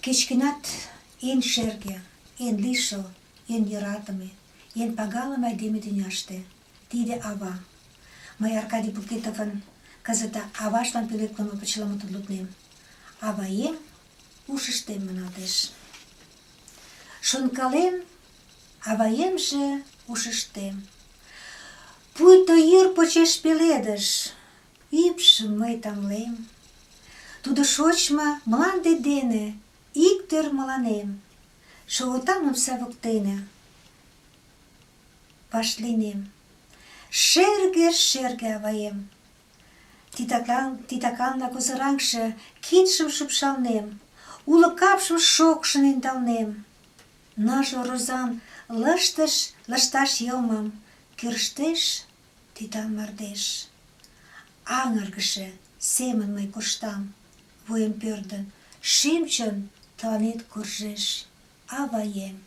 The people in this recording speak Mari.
Кеч-кӧнат эн шерге, эн лишыл, эн йӧратыме, эн пагалыме айдеме тӱняште — тиде ава. Мый Аркадий Пулкетовын кызыт аважлан пӧлеклыме почеламутым луднем. «Аваем ушыштем» маналтеш. Шонкалем, аваемже ушыштем. Пуйто йӱр почеш пеледыш, ӱпшым мый тамлем. Тудо шочмо мланде дене иктӧр мыланем. Шогылтам омса воктене, вашлийнем. Шерге аваем. Титакланла козыраҥше кидшым шупшалнем, уло капшым шокшын ӧндалнем. Ныжыл розан лышташ йылмым кӱрыштеш тӱтан мардеж. Аҥыргыше семын мый коштам, вуем пӧрдын, шӱм-чон тыланет куржеш, аваем.